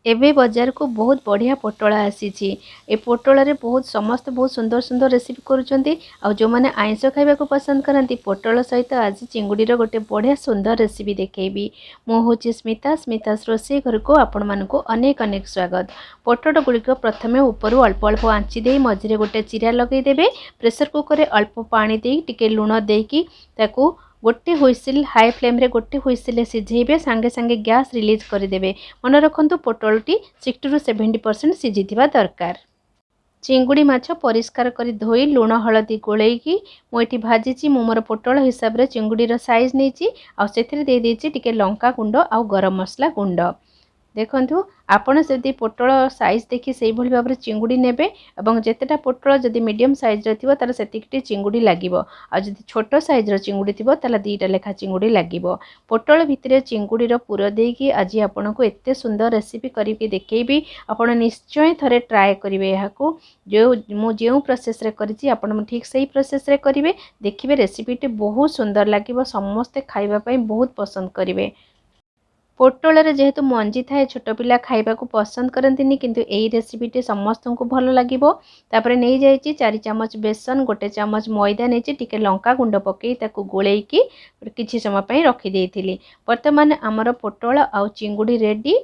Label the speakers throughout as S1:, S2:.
S1: एबे बजार को बहुत बढ़िया पोटल आसी ए पोटल रे बहुत समस्त बहुत सुंदर सुंदर रेसिपी करुँच आ जो मैंने आइंस खाइबा को पसंद करती पोटल सहित आज चिंगुड़ीर गोटे बढ़िया सुंदर रेसिपी देखेबी। मु हूँ स्मिता स्मितास रोषेई घर को आपण मानक अनेक अनेक स्वागत। पोटल गुड़िक प्रथमे ऊपर अल्प अल्प आंची दे मझे गोटे चिरा लगेदेवे। प्रेसर कुकर रे अल्प पानी दे टिके लुण देकी ताकू गोटे हुइसिल हाई फ्लेम रे गोटे हुइसिल सिझेबे सांगे सांगे गैस रिलीज करदेवे। मन रखु पोटलटी 60 ରୁ 70% सिझिथिबा दरकार। चिंगुड़ी माछ परिष्कार करी धोई लुण हलदी गोलेकी मुझे भाजी मोर पोटल हिसाब से चिंगुड़ीर साइज नहीं टिके लंका गुंड आ गरम मसला गुंड देखु आपण से पोटल साइज देखी से भाव में चिंगुड़ी नेबे और जितेटा पोटल जदि मीडियम साइज तार से चिंगुड़ी लगे आदि छोट साइज चिंगुड़ी थी ताला दीटा लेखा चिंगुड़ी लगे। पोटल भितर चिंगुड़ीर पुर देकी आज आपन को एत सुंदर रेसिपी करके देखेबी। आपण निश्चय थरे ट्राए करेंगे जो जो प्रोसेस रे करी आपण ठीक सही प्रोसेस रे करेंगे देखिए रेसिपीटी बहुत सुंदर लगे समस्ते खाइबा बहुत पसंद करेंगे। पोटल रे जेहेतु मंजी थाए छोट पिला खाइबा को पसंद करंतिनी किंतु एई रेसिपीटी समस्त को भल लागिबो। तापरे नै जाईची 4 चम्मच बेसन गोटे चम्मच मैदा नेची टिके लंका गुंड पकई ताकू गोलेकी किछि समय पई रखी देइथिली। वर्तमान हमर पोटल आ चिंगुड़ी रेडी।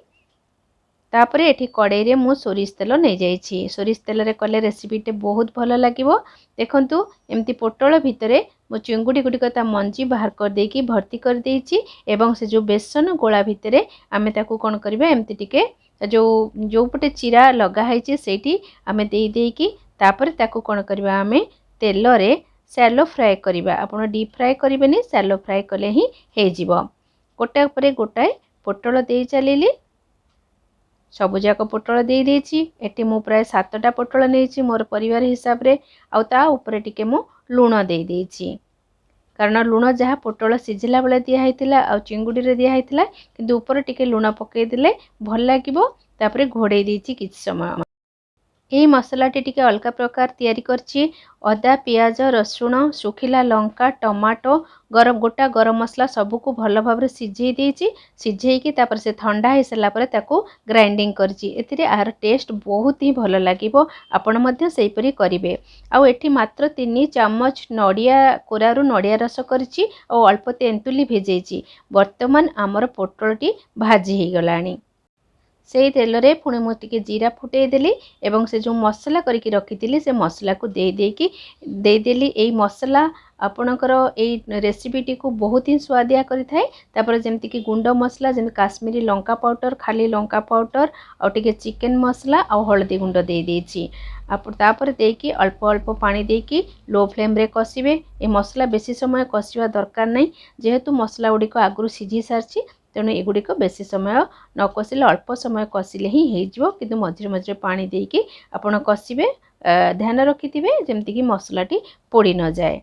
S1: तापरे एठी कड़ाई रे मु सोरिष तेल नहीं जाइछि। सोरिष तेल रे कले रेसिपीटे बहुत भल लागिबो। देखंतु एमती पोटल भितरे मु चिंगुड़ी गुड़िक ता मंजी बाहर कर देकी भर्ती कर देइछि एवं से जो बेसन गोला भितरे आमे ताकू कोन करबे एमती टिके जो पटे चिरा लगा हैछि सेठी आमे देई देकी तापरे ताकू कोन करबा आमे तेल रे शैलो फ्राई करबा। आपण डीप फ्राई करिबेनी शैलो फ्राई कले ही हे जिवो। गोटा ऊपर गोटाए पोटल देई चलीली सबुजाक पोटल दे देइछि। एटी मु प्राय 7टा पोटल नेइछि मोर परिवार हिसाब रे आ ता ऊपर टिके मु लुण दे देइछि कारण लुण जहाँ पोटल सिझिला बेले दिया हैतिला आ चिंगुड़ी रे दिया हैतिला किंतु ऊपर टिके लुण पकई देले भल लागिबो। तापरे घोड़े देइछि किछ समय। यही मसलाटी टिके अलगा प्रकार तैयारी करछि। अदा पियाज रसुण सुखिला लंका टमाटो गोटा गरम मसला सबको भल भाव में सिझे देइछि। सिझेकी तापर से ठंडा हो सारा पर ताकू ग्राइंडिंग करछि। एथिरे आर टेस्ट बहुत ही भल लागिबो। आपण मध्य सेही परी करिवे। आ एठी मात्र 3 चम्मच नडिया कोरारू नडिया रस करछि और अल्प तेंतुली भेजेछि। वर्तमान आमर पोटलटी भाजी हे गलानी। से तेल रे पुणी मु टिके जीरा फुटई देली एवं से जो मसला करके रखी से मसला को दे देली। एई मसला आपणकर एई रेसिपीटी को बहुत ही स्वादिया करिथाए। तापर जेमति कि गुंड मसला जेमति काश्मीरी लंका पाउडर खाली लंका पाउडर और टिके चिकन मसला और हल्दी गुंड दे देछि। तापर देकी अल्प अल्प पानी देकी लो फ्लेम रे कसिबे। ए मसला बेसी समय कसिवा दरकार नहीं जेहेतु मसला गुड़िक आगु सिझी सारछि तेणु एगुड़िक बेसी समय न कषिले अल्प समय कषिले ही हो कि मझे मझे पानी देकी आपण कषिबे। ध्यान रखिथिबे जेमति कि मसलाटी पोड़ी न जाए।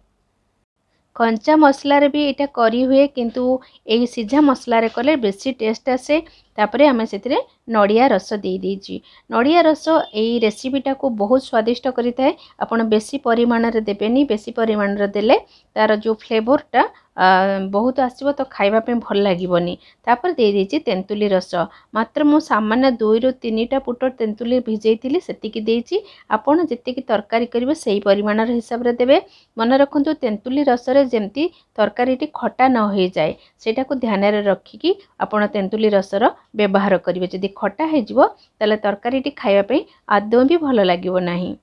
S1: कंचा मसला रे भी एटा करी हुए किंतु एई सीझा मसला रे कले बेसी टेस्ट आसे। तापरे आमे सेतिरे नडिया रस दे देइछि। नडिया रस एई रेसिपीटा को बहुत स्वादिष्ट करिथाए। आपण बेसी परिमाण रे देबेनी बेसी परिमाण रे देले तार जो फ्लेवरटा बहुत आसीबो तो खाइबा पे भल लागिबोनी। तापर दे देइछि तेंतुली रस मात्र मु सामान्य 2 ରୁ 3टा पुट तेंतुली भिजेइतिली सेतिकी देइछि। आपण जेतिकी तरकारी करिवे सेही परिमाण रे हिसाब रे देबे। मन रखंतु तेंतुली रस रे जेमती तरकारीटी खटा न हो जाए सेटा को ध्यान रे रखिकी आपण तेंतुली रसर व्यवहार करिवे। जदि खटा हे जिवो ताले तरकारीटी खाइबा पे आदौ भी भल लागिबो नाही।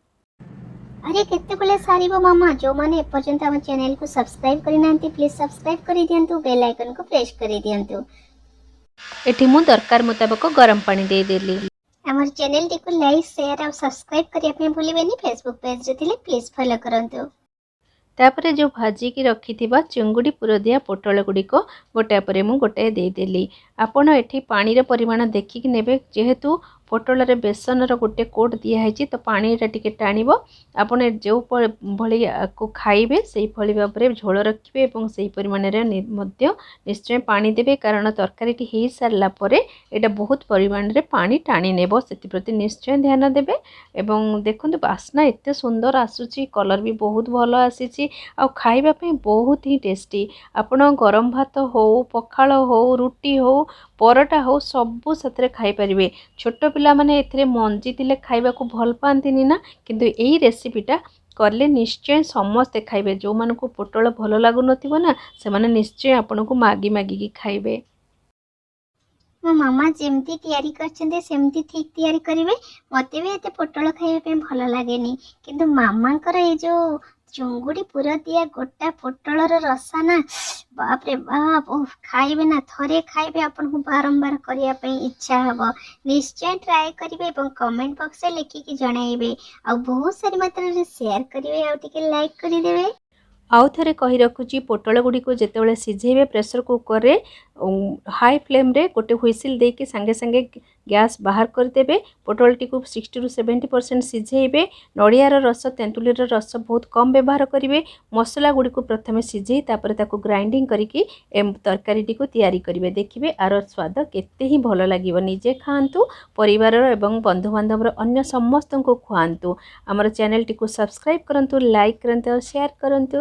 S2: अरे केते बेले सारिबो मामा जो माने एपर्यंत हम चैनल को सब्सक्राइब करि नांती प्लीज सब्सक्राइब करि दियंतु बेल आइकन को प्रेस करि दियंतु।
S1: एठी मु दरकार मुताबिक गरम पानी दे देली।
S2: हमर चैनल टी को लाइक शेयर और सब्सक्राइब करिया पे भूलिबेनी। फेसबुक पेज रे थिले प्लीज फॉलो करंतु।
S1: तापरे जो भाजी की रखी चिंगुड़ी पुर दिया पोटल गुड़िक गोटे पर मु गोटे दे देली। आपण एठी पानी रे परिमाण देखिक नेबे जेहेतु पोटल रे बेसन रो गोटे कोट दिया है तो पानी रे टिके टाणिबो। आपण जो भली को खाइबे सेही भली भाव में झोल रखिबे एवं सेही परिमाण रे मध्य निश्चय पानी देबे कारण तरकारीटी हे सारला परे एटा बहुत परिमाण रे पानी टाणी नेबो सेति प्रति निश्चय ध्यान देबे। एवं देखंतु बास्ना एते सुंदर आसुची कलर भी बहुत भलो आसीची आ खाइबा पे बहुत ही टेस्टी। आपण गरम भात हो पखाल हो रुटी हो ପରଟା ହଉ ସବୁ ସେଥିରେ ଖାଇପାରିବେ। ଛୋଟ ପିଲାମାନେ ଏଥିରେ ମଞ୍ଜି ଥିଲେ ଖାଇବାକୁ ଭଲ ପାଆନ୍ତିନି ନା, କିନ୍ତୁ ଏଇ ରେସିପିଟା କଲେ ନିଶ୍ଚୟ ସମସ୍ତେ ଖାଇବେ। ଯେଉଁମାନଙ୍କୁ ପୋଟଳ ଭଲ ଲାଗୁନଥିବ ନା, ସେମାନେ ନିଶ୍ଚୟ ଆପଣଙ୍କୁ ମାଗି ମାଗିକି ଖାଇବେ।
S2: ମୋ ମାମା ଯେମିତି ତିଆରି କରିଛନ୍ତି ସେମିତି ଠିକ୍ ତିଆରି କରିବେ। ମୋତେ ବି ଏତେ ପୋଟଳ ଖାଇବା ପାଇଁ ଭଲ ଲାଗେନି, କିନ୍ତୁ ମାମାଙ୍କର ଏଇ ଯୋଉ ଚୁଙ୍ଗୁଡ଼ି ପୁର ଦିଆ ଗୋଟା ପୋଟଳର ରସା ନା, ବାପରେ ବାପ, ଖାଇବେ ନା, ଥରେ ଖାଇବେ ଆପଣଙ୍କୁ ବାରମ୍ବାର କରିବା ପାଇଁ ଇଚ୍ଛା ହବ। ନିଶ୍ଚୟ ଟ୍ରାଏ କରିବେ ଏବଂ କମେଣ୍ଟ ବକ୍ସରେ ଲେଖିକି ଜଣାଇବେ। ଆଉ ବହୁତ ସାରି ମାତ୍ରାରେ ସେୟାର କରିବେ ଆଉ ଟିକେ ଲାଇକ୍ କରିଦେବେ।
S1: ଆଉ ଥରେ କହି ରଖୁଛି, ପୋଟଳ ଗୁଡ଼ିକୁ ଯେତେବେଳେ ସିଝେଇବେ ପ୍ରେସର କୁକରରେ ହାଇ ଫ୍ଲେମ୍ରେ ଗୋଟେ ହୁଇସିଲ୍ ଦେଇକି ସାଙ୍ଗେ ସାଙ୍ଗେ ଗ୍ୟାସ୍ ବାହାର କରିଦେବେ। ପୋଟଳଟିକୁ 60 ରୁ 70% ସିଝେଇବେ। ନଡ଼ିଆର ରସ, ତେନ୍ତୁଳିର ରସ ବହୁତ କମ୍ ବ୍ୟବହାର କରିବେ। ମସଲା ଗୁଡ଼ିକୁ ପ୍ରଥମେ ସିଝେଇ ତାପରେ ତାକୁ ଗ୍ରାଇଣ୍ଡିଙ୍ଗ କରିକି ତରକାରୀଟିକୁ ତିଆରି କରିବେ। ଦେଖିବେ ଆର ସ୍ୱାଦ କେତେ ହିଁ ଭଲ ଲାଗିବ। ନିଜେ ଖାଆନ୍ତୁ, ପରିବାରର ଏବଂ ବନ୍ଧୁବାନ୍ଧବର ଅନ୍ୟ ସମସ୍ତଙ୍କୁ ଖୁଆନ୍ତୁ। ଆମର ଚ୍ୟାନେଲଟିକୁ ସବସ୍କ୍ରାଇବ୍ କରନ୍ତୁ, ଲାଇକ୍ କରନ୍ତୁ ଆଉ ସେୟାର କରନ୍ତୁ।